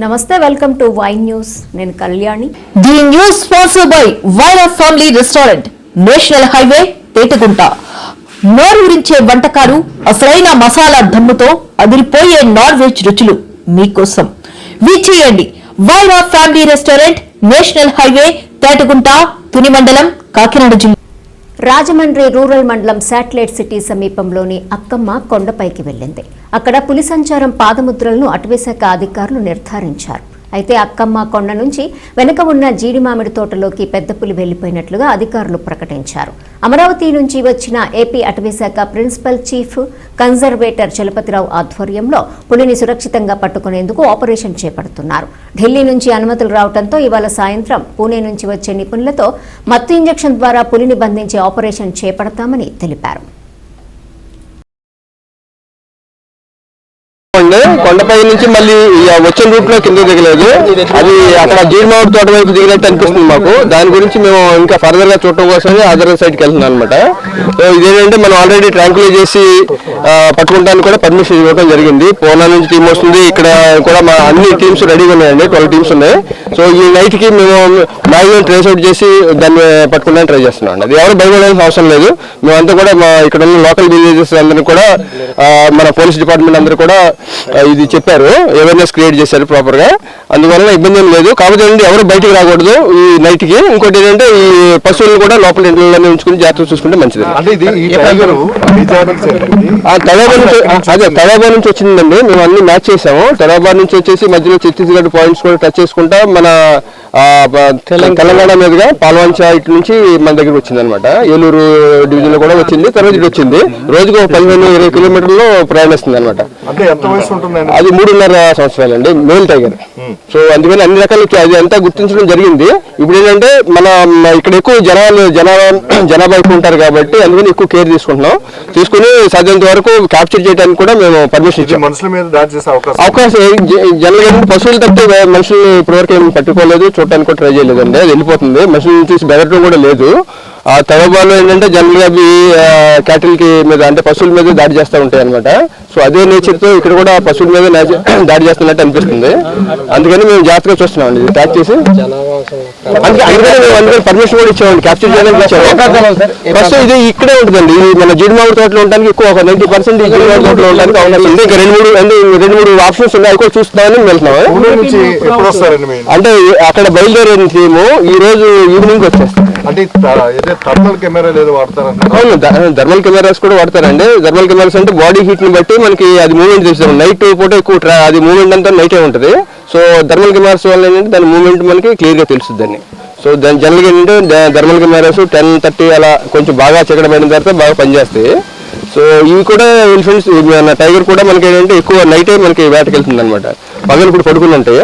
నమస్తే welcome to వై news నేను Kalyani the news sponsored by Vaira family restaurant national highway Petagunta నోరూరించే వంటకాలు అసలైన మసాలా దమ్ముతో అదిరిపోయే నాన్ వెజ్ రుచులు మీకోసం విచ్చేయండి Vaira family restaurant national highway Petagunta Tuni మండలం కాకినాడ జిల్లా రాజమండ్రి రూరల్ మండలం శాటిలైట్ సిటీ సమీపంలోని అక్కమ్మ కొండపైకి వెళ్లింది. అక్కడ పులి సంచారం పాదముద్రలను అటవీశాఖ అధికారులు నిర్ధారించారు. అయితే అక్కమ్మ కొండ నుంచి వెనుక ఉన్న జీడి మామిడి తోటలోకి పెద్ద పులి వెళ్లిపోయినట్లుగా అధికారులు ప్రకటించారు. అమరావతి నుంచి వచ్చిన ఏపీ అటవీశాఖ ప్రిన్సిపల్ చీఫ్ కన్జర్వేటర్ చలపతిరావు ఆధ్వర్యంలో పులిని సురక్షితంగా పట్టుకునేందుకు ఆపరేషన్ చేపడుతున్నారు. ఢిల్లీ నుంచి అనుమతులు రావడంతో ఇవాళ సాయంత్రం పూణే నుంచి వచ్చే నిపుణులతో మత్తు ఇంజెక్షన్ ద్వారా పులిని బంధించే ఆపరేషన్ చేపడతామని తెలిపారు. కొండపై నుంచి మళ్ళీ వచ్చిన రూట్ లో కింద దిగలేదు. అది అక్కడ జీడిమామిడి తోట వైపు దిగినట్టు అనిపిస్తుంది మాకు. దాని గురించి మేము ఇంకా ఫర్దర్ గా చూడటం కోసమే అదర్ సైడ్కి వెళ్తున్నాం అనమాట. సో ఇదేంటంటే మనం ఆల్రెడీ ట్రాంకులైజ్ చేసి పట్టుకుంటానికి కూడా పర్మిషన్ ఇవ్వడం జరిగింది. పూనా నుంచి టీం వస్తుంది. ఇక్కడ కూడా మా అన్ని టీమ్స్ రెడీగా ఉన్నాయండి. 12 టీమ్స్ ఉన్నాయి. సో ఈ నైట్ కి మేము మ్యాక్సిమం ట్రేస్ అవుట్ చేసి దాన్ని పట్టుకోవడానికి ట్రై చేస్తున్నాం. అది ఎవరు భయపడాల్సిన అవసరం లేదు. మేమంతా కూడా మా ఇక్కడ ఉన్న లోకల్ విలేజెస్ అందరూ కూడా మన పోలీస్ డిపార్ట్మెంట్ అందరూ కూడా ఇది చెప్పారు, అవేర్నెస్ క్రియేట్ చేశారు ప్రాపర్ గా. అందువల్ల ఇబ్బంది ఏం లేదు. కాకపోతే ఎవరు బయటికి రాకూడదు ఈ నైట్ కి. ఇంకోటి ఏంటంటే ఈ పశువులను కూడా లోపల ఇంట్లోనే ఉంచుకుని జాగ్రత్తగా చూసుకుంటే మంచిది. తడాబా నుంచి వచ్చిందండి. మేము అన్ని మ్యాచ్ చేసాము. తడాబా నుంచి వచ్చేసి మధ్యలో ఛత్తీస్గఢ్ పాయింట్స్ కూడా టచ్ చేసుకుంటా మన తెలంగాణ మీదుగా పాల్వంచ ఇటు నుంచి మన దగ్గరకు వచ్చింది అనమాట. ఏలూరు డివిజన్ లో కూడా వచ్చింది. తర్వాత ఇటు వచ్చింది. రోజుకు 15-20 కిలోమీటర్లు ప్రయాణిస్తుంది అనమాట. అది 3.5 సంవత్సరాలండి. Male tiger. సో అందుకని అన్ని రకాల అది అంతా గుర్తించడం జరిగింది. ఇప్పుడు ఏంటంటే మన ఇక్కడ ఎక్కువ జనాభా ఎక్కువ ఉంటారు కాబట్టి అందుకని ఎక్కువ కేర్ తీసుకుని సాధ్యంత వరకు క్యాప్చర్ చేయడానికి కూడా మేము పర్మిషన్ ఇచ్చాం. అవకాశం జనరల్ పశువులు తప్పితే మనుషులు ఇప్పటివరకు ఏమి పట్టుకోలేదు, చూడటానికి కూడా ట్రై చేయలేదండి. అది వెళ్ళిపోతుంది. మనుషులను చూసి బెదరటం కూడా లేదు. ఆ తడబాలో ఏంటంటే జనరల్ గా అవి క్యాటిల్ కి మీద అంటే పశువుల మీద దాడి చేస్తూ ఉంటాయి అనమాట. సో అదే నేచర్ తో ఇక్కడ కూడా పశువుల మీద దాడి చేస్తున్నట్టు అనిపిస్తుంది. అందుకని మేము జాగ్రత్తగా చూస్తున్నాం అండి. ట్యాక్ చేసి అందుకని పర్మిషన్ కూడా ఇచ్చామండి. క్యాప్చర్ చేయడానికి ఇచ్చాము. ఫస్ట్ ఇది ఇక్కడే ఉంటుందండి. మన జీడిమామిడి తోటలో ఉండడానికి ఎక్కువ 90% జీడిమామిడి తోటలో ఉండడానికి అవకాశం ఉంది. ఇంకా 2-3 ఆప్షన్స్ ఉన్నాయి. అది కూడా చూస్తామని వెళ్తున్నాము. అంటే అక్కడ బయలుదేరిన టీము ఈ రోజు ఈవినింగ్ వచ్చేస్తాం. థర్మల్ కెమెరా లేదు వాడతారు? అవును, థర్మల్ కెమెరాస్ కూడా వాడతారండి. థర్మల్ కెమెరాస్ అంటే బాడీ హీట్ ని బట్టి మనకి అది మూవ్మెంట్ తెలుస్తుంది. నైట్ పూట ఎక్కువ అది మూవ్మెంట్ అంతా నైటే ఉంటుంది. సో థర్మల్ కెమెరాస్ వల్ల ఏంటంటే దాని మూవ్మెంట్ మనకి క్లియర్ గా తెలుస్తుంది దాన్ని. సో దాని జనరల్గా ఏంటంటే థర్మల్ కెమెరాస్ 10-30 అలా కొంచెం బాగా చీకటమైన తర్వాత బాగా పనిచేస్తాయి. సో ఇవి కూడా ఎలిఫెంట్స్ టైగర్ కూడా మనకి ఏంటంటే ఎక్కువ నైటే మనకి వేటకెళ్తుంది అనమాట. పగలు ఇప్పుడు పడుకుందంటే